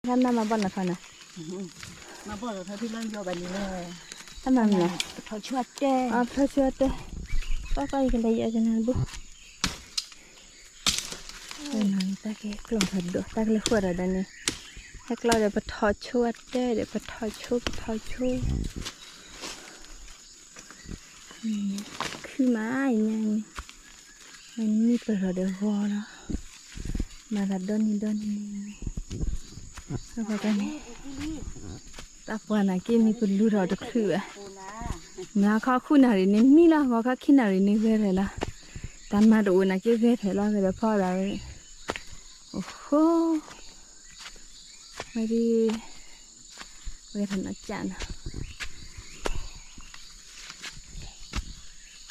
ทำน้ำมาบ่อนนะเขานะมาบ่อนเราที่เล่นโยแบบนี้เลยทำมันนะเขาชวดเจ้อ๋อเขาชวดเจ้ก็ยังได้เยอะจังนะบุ๊น้อยตาเกะกลุ่มถัดดูตาเกะขวดอะไรนี่ให้เราเดี๋ยวไปทอดชวดเจ้เดี๋ยวไปทอดชุบทอดชุบคือไม้ยังมันมีเปิดเดี๋ยววอเนาะมาดัดดอนนี่แล้วก็กันนี่ตาปวนาเกมีปุ่นลูรอดคือมาข้าคู่นารินี่มีละมาข้าขี้นารินี่เวรละตามมาดูนะเกเวรละก็จะพ่อเราโอ้โหไม่ดีเวรนักจัน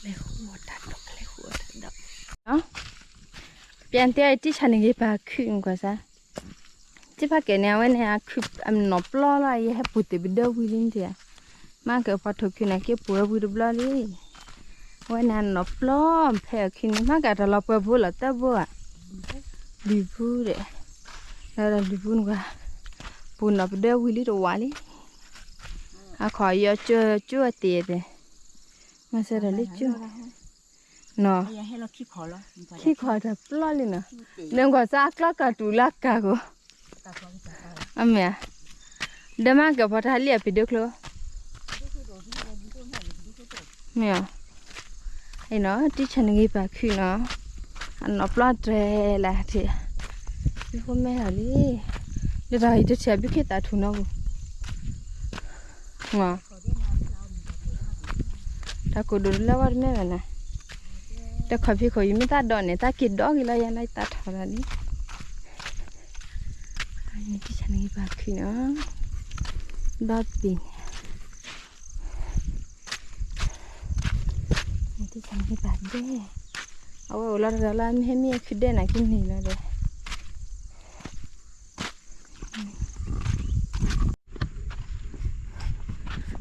เลยหัวตัดดอกเลยหัวตัดดอกเนาะเปลี่ยนเตี้ยที่ฉันนี่ปะคืนกว่าซะที่พักแกเนี่ยวันนี้คือนบล้อละยี่ให้ปุตติบิดเดวิลินเดียมาเกิดพอถูกคืนนี้ปูระบุดบล้อเลยวันนี้นบล้อแพ้คืนนี้มาเกิดเราเปิดบุหรี่แต่บัวดิบุเร่แล้วดิบุนก็ปูนบเดวิลิตัวนี้ขอยอจั่วเตี๋ยเดมาเสร็จแล้วจั่วเนาะให้เราขี้ขอแล้วขี้ขอจะปล้อเลยเนาะเดี๋ยวก็ซักแล้วก็ดูลักกะกูอเมียเดี๋ยวมาเก็บพอทะเลไปดูคลัวเมียไอ้เนาะที่ฉันงี้ปะคือเนาะอันนบล้อเตะละทีพี่พ่อแม่อะไรเดี๋ยวเราจะเชื่อพี่คิดตาทุนเอางอถ้ากูดูแล้วว่าแม่นะแต่ขอพี่ขอยิ่งตาดอนเนี่ยตากิดดอกอีไรยังไงตาทอร์นี่อันนี้ที่ฉันงี้ปะคือเนาะดอกปิ่นนี่ที่ฉันงี้ปะเด้เอาไว้เราไม่ให้เมียคิดได้นะกินนี่แล้วเด้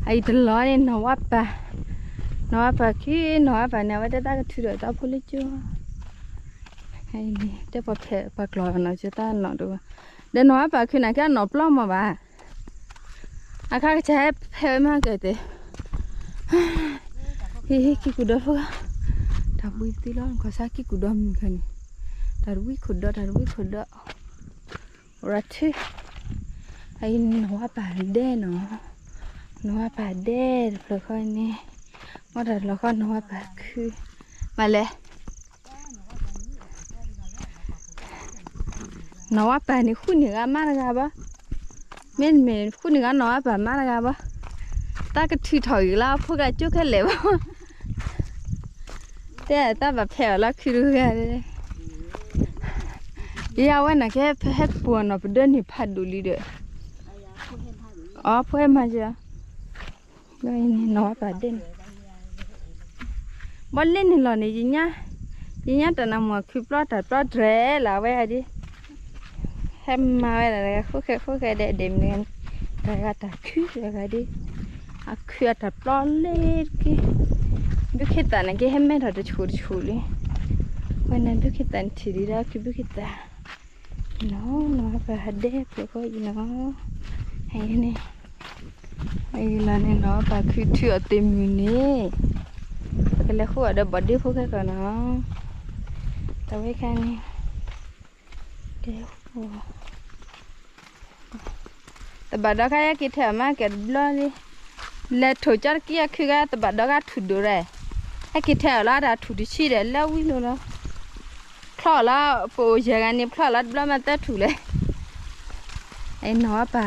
ไอ้ตลอดเนี่ยนวัดปะขี้นวัดปะเนี่ยว่าจะได้ก็ถือตัวพูดเลยจ้ะไอ้นี่จะพอแพ้ปากลอยเราจะได้หนอดูเดี๋ยวนวัดปะคือไหนแค่หนอปล้อมมาบ้าอาข้าจะให้แพ้มากเกิดเลยเฮ้ยขี้กุดอฟก็ถ้าบุยตีร้อนก็สักขี้กุดอมีกันถ้าบุยขุดดอรัดที่ไอ้นวัดปะเด่นเนาะนวัดปะเด่นเพราะคนนี้ว่าแต่เราก็นวัดปะคือมาเลยนวัดปะนี่คู่หนึ่งมาแล้วกันปะเม่นคู่หนึ่งนวัดปะมาแล้วกันปะตาก็ถือถอยแล้วพวกกันจุกแค่เล็บแต่ตาแบบแผ่แล้วคือรู้กันเลยยาวนะแค่ให้ปวดเนาะไปเดินหิพัดดูลีเด้ออ๋อเพื่อนมาจ้ะก็นี่นวัดปะเด่นบอลเล่นนี่หรอนี่จีน่าแต่นำมาคือปลอดแต่ปลอดแร่ละไว้อะดิให้มาไว้อะไรก็คู่แค่เด็ดเนียนแต่ก็แต่คืออะไรดิอะคือแต่ปลอดเล็กกี่บุคคลแต่นั่นกี่ให้แม่เราจะชูเลยวันนั้นบุคคลแต่ทีดีแล้วคือบุคคลแต่น้องไปหาเด็กแล้วก็อีน้องให้นี่ไอ้ละนี่น้องไปคือเถื่อเต็มอยู่นี่ก็เลยคู่เดี๋ยวบอดี้พวกแค่ก่อนเนาะแต่ไว้แค่นี้เดี๋ยวแต่บัดดอกแค่กี่แถวมากแกบล้อเลยแล้วถูจัดกี่คือก็แต่บัดดอกถูดูเลยไอ้กี่แถวละแต่ถูดิชีเดี๋ยวแล้ววิ่งเลยคลอละปูเชียกันนี่คลอละบล้อมันแต่ถูเลยไอ้น้อป่า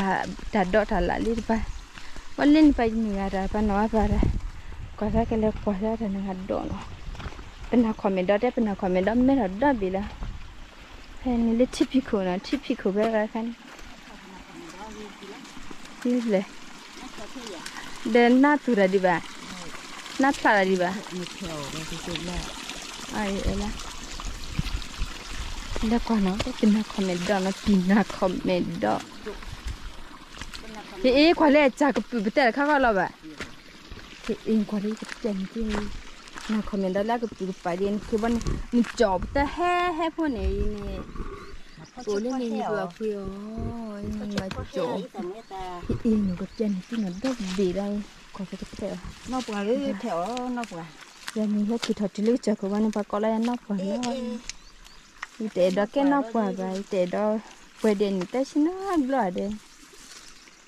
ดัดดอกถัดละรีบไปวันเล่นไปเหนือแต่ป่าน้อป่าเลยก็ได้ก็เลยก็ได้แต่หนึ่งหัดดอกเป็นหาคอมเมนต์ได้เป็นหาคอมเมนต์ไม่หัดได้บีละแค่นี้เลยทิพิโคนะทิพิโคแบบอะไรกันนี่เลยเดินหน้าตัวดีบ้าหน้าพลาดดีบ้ามีเขียวมันจะสุดแล้วไอ้เอ๋ละแล้วก่อนเนาะเป็นหาคอมเมนต์ได้นะเป็นหาคอมเมนต์ได้เอ๊ะควาเล่จากกับปุ๊บแต่ข้าวเราแบบเองควาเล่จะเจ๋งจริงนะคอมเมนต์ได้แล้วก็ปุ๊บไปเรียนคือวันนี้จบแต่แฮ่พวกนี้นี่โอ้เรื่องนี้แบบคุยอ๋อ mà chỗ yên một cái chân cái nó đốt gì đây còn phải cái theo nó bùa lưỡi theo nó bùa giờ mình hết kỹ thuật lưỡi cho các bạn có lẽ nó còn nó để đó cái nó quả vậy để đó quay điện tới xin nó lừa đây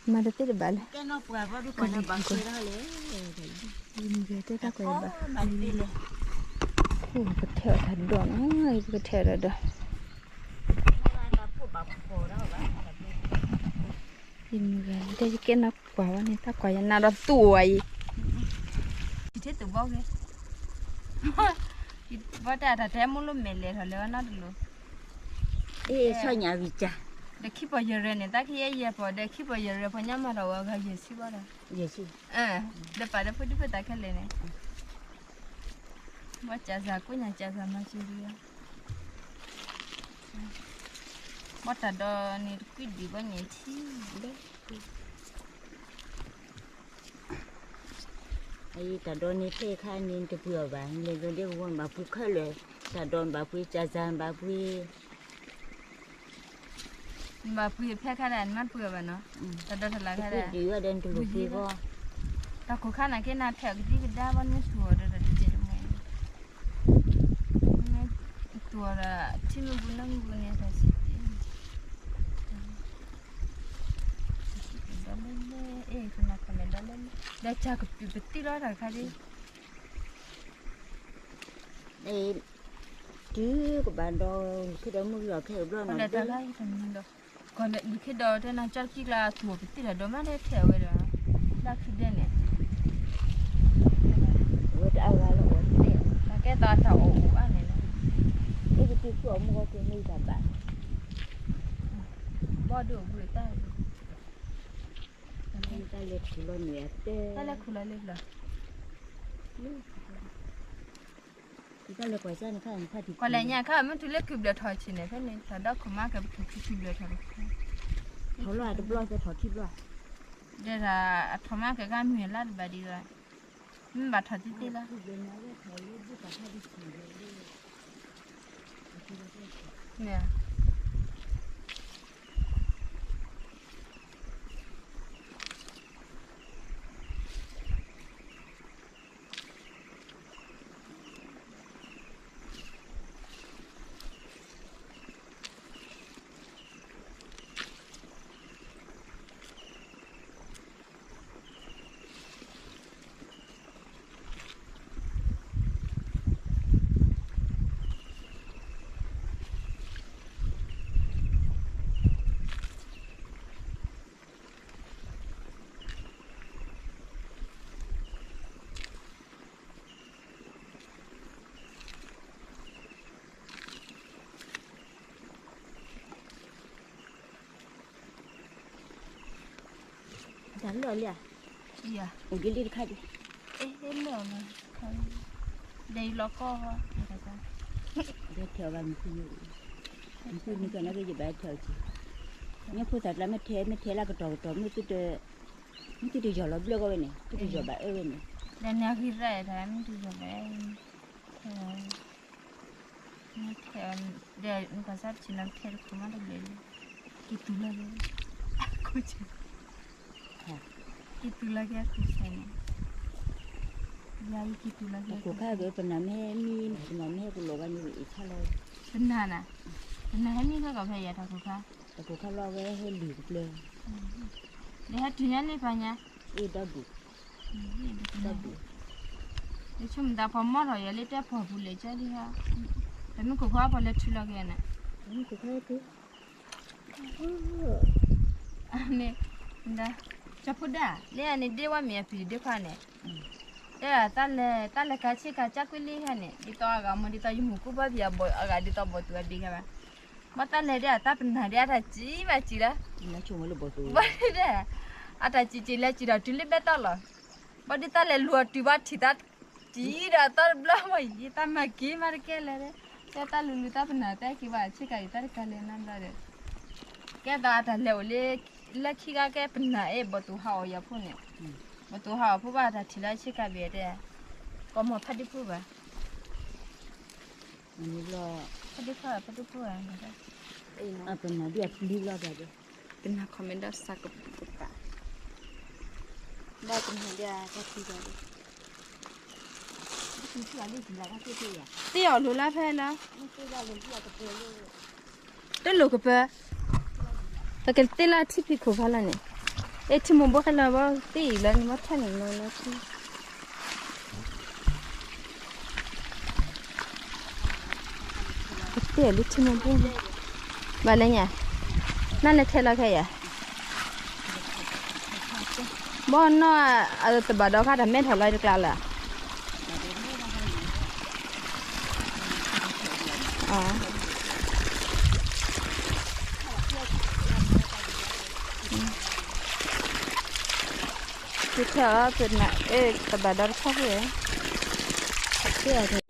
mà được tới bảo cái nó bùa vào được còn là bằng cái đó lấy nhìn về tới ta quay bảo bằng đi lên cái theo thật đòn nó cái theo rồi đó nhìn về đây cái nó quả này ta quả nào đó tuổi thì thế tụi bao cái vợ ta đã thấy muốn luôn mẹ lẹ rồi nó được luôn ê sao nhà vị cha để khi bao giờ rồi này ta khi ấy giờ bỏ để khi bao giờ rồi phải nhắm mà đầu cái gì xí bao đó gì xí để phải đi phải ta cái này vợ cha già của nhà cha già mà chỉ đi vợ ta đó này quyết đi bao nhiêu chi đấy ai ta đón đi thuê khai nên từ bữa bạn lên rồi đi quan bà phụ khaiเลยta đón bà phụ cha già bà phụ bà phụ phê khai này mắt phụ bà nó ta đó thật là khai này đi ở đây từ lúc đi qua ta cố khai này cái nào theo cái gì cái đa vẫn mới sửa được rồi đi chơi mày tua là chỉ mình buồn lắm buồn này thật sự đó lên ê cái nào cái này đó lên đã cha cái bị bứt đó rồi khai đi đây chứ của bạn đó khi đó mới rồi khi đó nó đây là cái thằng đó còn lại khi đó thế nào cho kia là thua bứt là đó mà để theo vậy đó đã khi đây này rồi ao ra rồi cái ta thầu anh này cái tiêu của ông có cái này bạn bao được người ta ta lấy khử lo nhẹ tê ta lấy khử lại lên là ta lấy quay sang khai khai thì còn lại nhà khác mình thu lấy kịp được thôi chỉ này thế này ta đó cũng mang cái kịp được thôi thọ loài được lo cho thọ thịt loài đây là thọ mang cái gam huyền lát bà đi rồi mình bắt thọ tí là nè đánh rồi liền gì à ông đi đi khai đi em lỡ mà đây lo co để theo vào mình cứ như cái nó cái gì bé theo chị nhưng phụ thật là mấy thế là cái trò mới cứ đi giờ nó blog rồi này cứ đi giờ bé ơi này đây nhà khi ra thì em đi rồi bé theo để nó có sát chỉ làm theo cũng mà được lên cái túi là lên cô chị cái túi là cái cô chị này ya cái túi là cái cô khai với phần nào mẹ mi phần nào mẹ cô lo cái như vậy khai lo phần nào nè phần nào hết mi cái cà phê vậy thôi cô khai cô khai lo cái hơi lì được lên để hết chuyện này phải nhá đã đủ để chúng ta phải mất rồi lấy cái phải phụ lấy cho đi ha để mình cũng phải phải lấy chula cái này cô khai cứ nè nda chapuda le ani dewa me pili de pa ne ya tale ka chi ka chakwili ha ne di to aga mo di to yumu ku ba bia boy aga di to bo tu di ka ba ma tale de ta pin na de ta chi ba chi la nó chung với bộ tủ ba de ata chi le chi da tu le beta la ba di tale lu tu ba thi ta chi da ta bla ma yi ta ma ki mar ke le de ta lu ta pin na ta ki ba chi ka ta ka le nan da de cái đó là liệu lấy khi cái bên này bắt đầu học ya phụ nè bắt đầu học phụ ba là chỉ là chỉ cái别的có một phát đi phụ ba mình lo phát đi phụ à bên nào đi đi lo rồi เป็นนักคอมเมนต์สักกับปะได้เป็นหัวเดียก็ทีเดียว 你去哪里去了？他说对呀， เตี้ยวรู้ละแพ้แล้ว 你睡觉了，不要个别路。 ต้นลูกเปะแต่กันเตล่าที่พี่ขบพาละเนี่ยที่มุมบอกให้เราว่าตีแล้วนี่ว่าท่านหนึ่งเลยแล้วที่เตี้ยลิที่มุมบอกมาเลยเนี่ยนั่นเลยเทล่าแค่ยบ่อนน่ะแต่บัดเราค่ะแต่แม่ถอดลอยดีกว่าล่ะอ๋อคือเธอเป็นน่ะแต่บัดเราชอบเลยเตี้ยเลย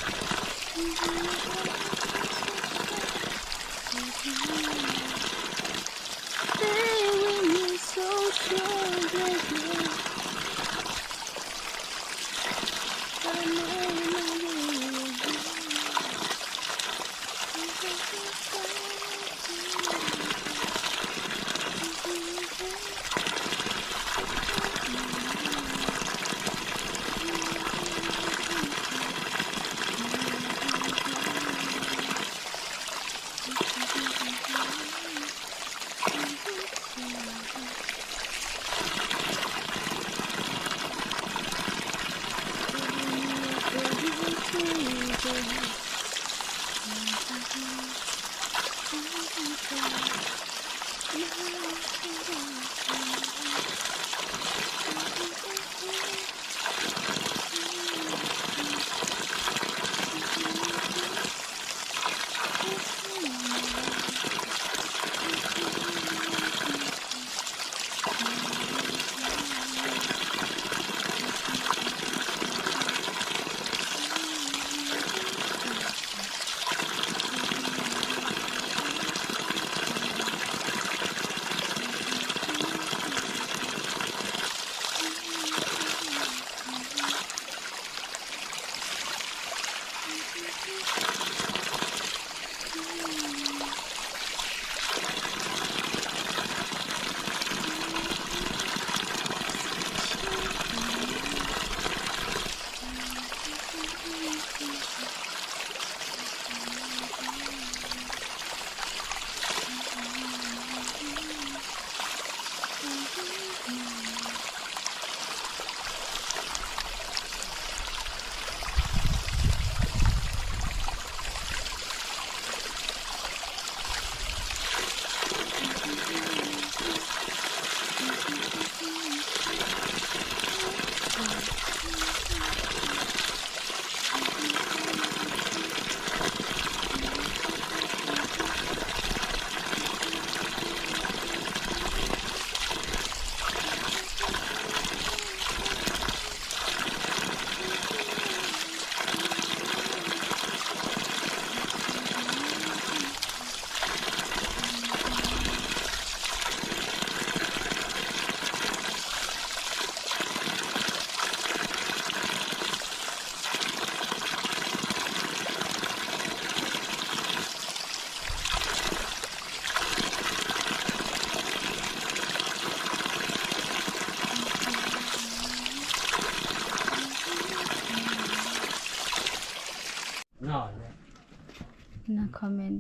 น่าคอมเมนต์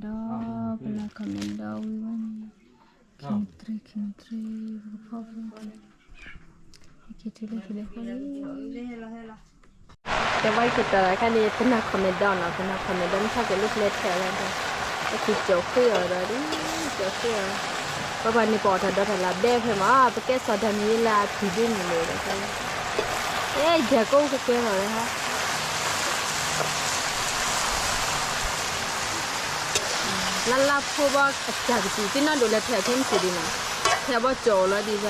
เป็นน่าคอมเมนต์วิวันคิงทรีพ่อเป็นคิดที่เล็กคนนี้แต่ว่าคือแต่ละแค่นี้เป็นน่าคอมเมนต์นะเป็นน่าคอมเมนต์ถ้าเกิดลูกเล็กแค่ไหนก็คือโจ๊กเสือเลยดิโจ๊กเสือเพราะวันนี้ปอดถัดถัดละเบ้เพิ่มไปแค่สอดนี้ละผีดิ้นเลยนะครับเจ้าก็คือเก่งเลยฮะลาลาพูดว่าจากที่นั่นดูแลแผลเข้มสีดีนะแผลว่าโจแล้วดีใจ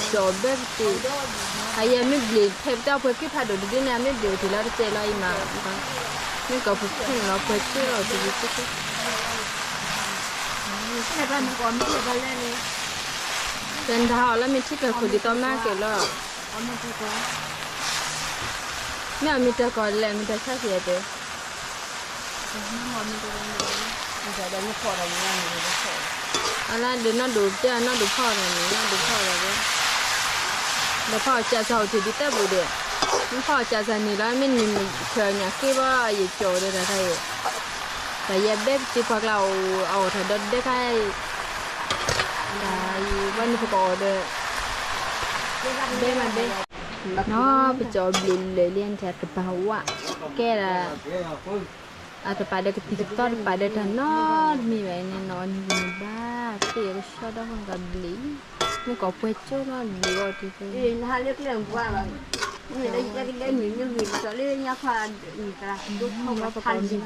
โจแบบตีไอ้ยังไม่เบลแผลเจ้าเพื่อที่ผ่าดูดีเนี่ยไม่เบลที่แล้วเจออะไรมาไม่ก็พูดถึงเราเพื่อที่เราจะรู้สึกแค่นั้นก่อนไม่ได้เลยเป็นดาวแล้วมีที่เป็นคนที่ต้องมาเกิดแล้วไม่มีแต่ก่อนเลยมีแต่ชาเสียเด้อ 你在那里破了一样的， ala để nó đủ chưa nó đủ phò này nó đủ phò rồi đấy để phò chả sầu thì đi tới bụi điện nó phò chả sầu này là mình chờ nhà kia bao giờ chỗ đây là thầy tại giờ bếp thì hoặc là ở thằng đất đấy cái là vẫn phải có được bếp mà bếp nó bị cho bình lấy liên chặt cái bao ạ cái là pada ketika pada tanah mi ini non ba tiada sudah orang beli ni kau pecu non beli waktu itu hal itu yang buat lah ini dah jadi dah ni soalnya nyak kan ni kan tu mau pakai